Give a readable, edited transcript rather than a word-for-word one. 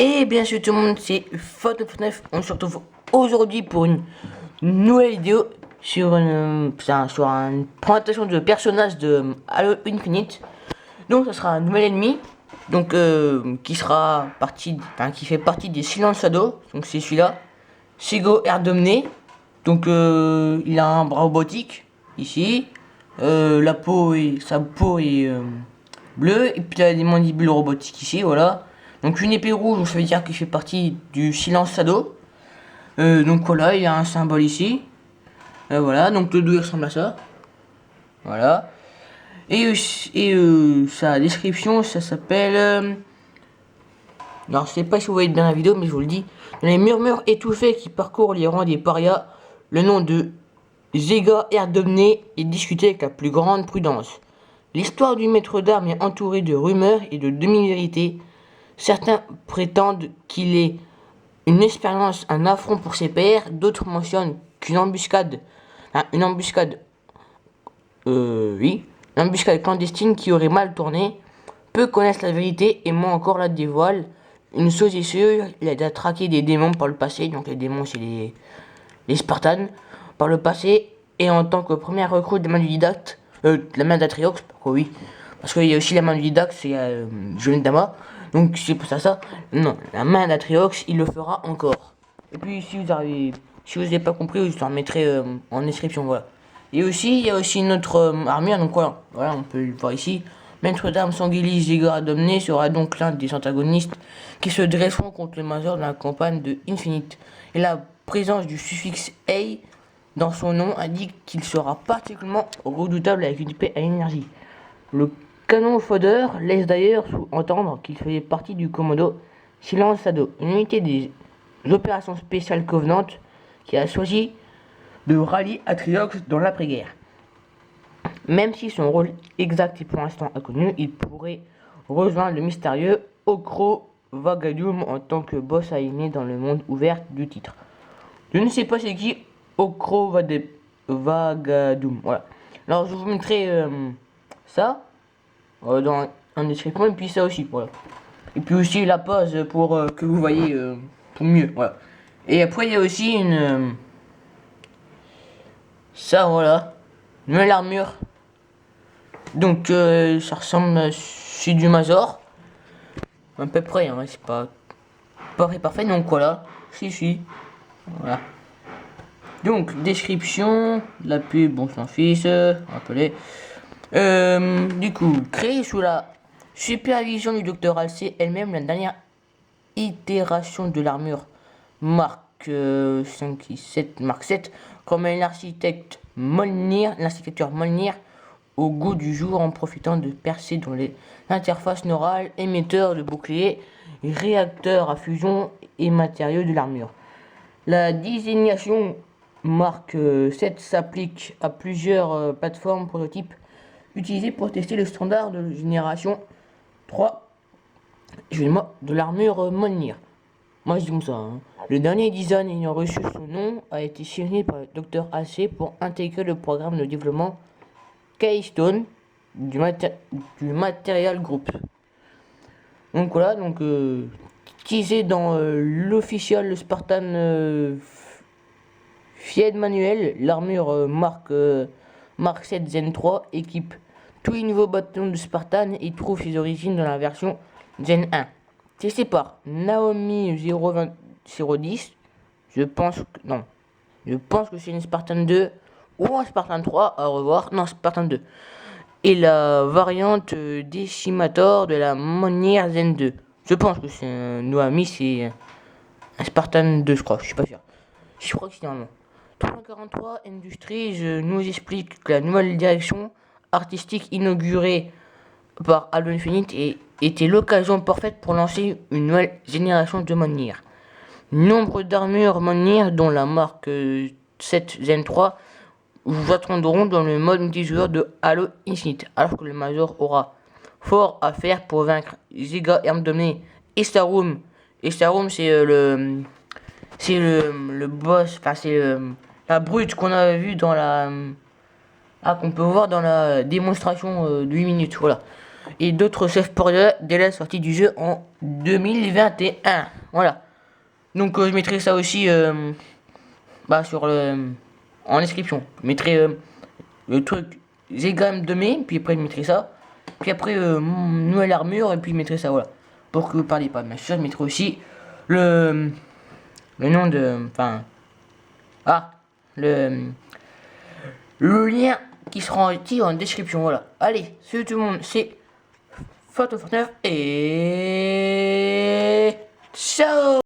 Et bien sûr tout le monde, c'est Fortnite. On se retrouve aujourd'hui pour une nouvelle vidéo sur une présentation de personnages de Halo Infinite. Donc ça sera un nouvel ennemi, donc qui fait partie des Silence Shadow. Donc c'est celui-là, Sego Erdomné. Donc il a un bras robotique ici, sa peau est bleue, et puis il a des mandibules robotiques ici, voilà. Donc une épée rouge, donc ça veut dire qu'il fait partie du Silence Shadow. Donc voilà, il y a un symbole ici. Voilà, donc le dos il ressemble à ça. Voilà. Et sa description, ça s'appelle... alors je sais pas si vous voyez bien la vidéo, mais je vous le dis. Dans les murmures étouffés qui parcourent les rangs des parias, le nom de Zega Erdomné est discuté avec la plus grande prudence. L'histoire du maître d'armes est entourée de rumeurs et de demi-vérités. Certains prétendent qu'il est une expérience, un affront pour ses pairs. D'autres mentionnent qu'une embuscade, une embuscade, oui, une embuscade clandestine qui aurait mal tourné. Peu connaissent la vérité et moins encore la dévoilent. Une chose est sûre, il a déjà traqué des démons par le passé, donc les démons c'est les Spartans, par le passé, et en tant que première recrue de la main du didacte, la main d'Atriox, oui, parce qu'il y a aussi la main du didacte, c'est Jeune Dama, donc c'est pour ça, non, la main d'Atriox, il le fera encore. Et puis si vous n'avez pas compris, je vous en mettrai en description, voilà. Et aussi, il y a aussi une autre armure, donc voilà, on peut le voir ici. Maître d'armes Sanguilis Zega Domné sera donc l'un des antagonistes qui se dresseront contre le Major dans la campagne de Infinite. Et la présence du suffixe A dans son nom indique qu'il sera particulièrement redoutable avec une épée à énergie. Le canon Fodder laisse d'ailleurs entendre qu'il faisait partie du commando Silence Shadow, une unité des opérations spéciales Covenant qui a choisi de rallier Atriox dans l'après-guerre. Même si son rôle exact est pour l'instant inconnu, il pourrait rejoindre le mystérieux Okro Vagadoum en tant que boss aligné dans le monde ouvert du titre. Je ne sais pas c'est qui Okro Vagadoum. Voilà. Alors je vous mettrai ça dans un description et puis ça aussi. Voilà. Et puis aussi la pause pour que vous voyez pour mieux. Voilà. Et après il y a aussi une ça voilà. Une nouvelle armure. Donc ça ressemble, c'est du Mazor, à peu près, hein, c'est pas parfait, donc voilà, voilà. Donc description, la pub, bon s'en fiche, rappelez. Du coup, créé sous la supervision du docteur Halsey elle-même, la dernière itération de l'armure Mark 7, Mark 7, comme l'architecture Molnir, au goût du jour en profitant de percer dans les interfaces neurales, émetteurs de boucliers, réacteurs à fusion et matériaux de l'armure. La désignation Mark 7 s'applique à plusieurs plateformes prototypes utilisées pour tester le standard de génération 3 de l'armure Molnir. Moi je dis comme ça. Hein. Le dernier design ayant reçu son nom a été signé par le Dr AC pour intégrer le programme de développement Keystone du Material Group. Donc voilà, donc teasé dans l'officiel Spartan Fied Manuel, l'armure Mark 7 Zen 3 équipe tous les nouveaux bâtons de Spartan et trouve ses origines dans la version Gen 1. Testé par Naomi 010, je pense que c'est une Spartan 2 ou un Spartan 3, à revoir, non Spartan 2. Et la variante Decimator de la Monnière Zen 2. Je pense que c'est un Noami, c'est un Spartan 2, je crois, je suis pas sûr. Je crois que c'est normalement. 343 Industries nous explique que la nouvelle direction artistique inaugurée par Halo Infinite était l'occasion parfaite pour lancer une nouvelle génération de Monnières. Nombre d'armures Monnières, dont la marque 7 Zen 3, vous attendront dans le mode multijoueur de Halo Infinite, alors que le Major aura fort à faire pour vaincre Zega Erdomné et Starum. Et Starum, c'est le boss, enfin c'est la brute qu'on a vu dans la qu'on peut voir dans la démonstration de 8 minutes, voilà. et d'autres chefs pour dès la sortie du jeu en 2021. Voilà. Donc je mettrai ça aussi sur en description. Je mettrai le truc Zegram de mai, puis après je mettrai ça. Puis après nouvelle armure, et puis je mettrai ça, voilà. Pour que vous parliez pas. Bien sûr, je mettrai aussi le nom de. Enfin. Le lien qui sera en description, voilà. Allez, salut tout le monde, c'est Photo 49 et ciao.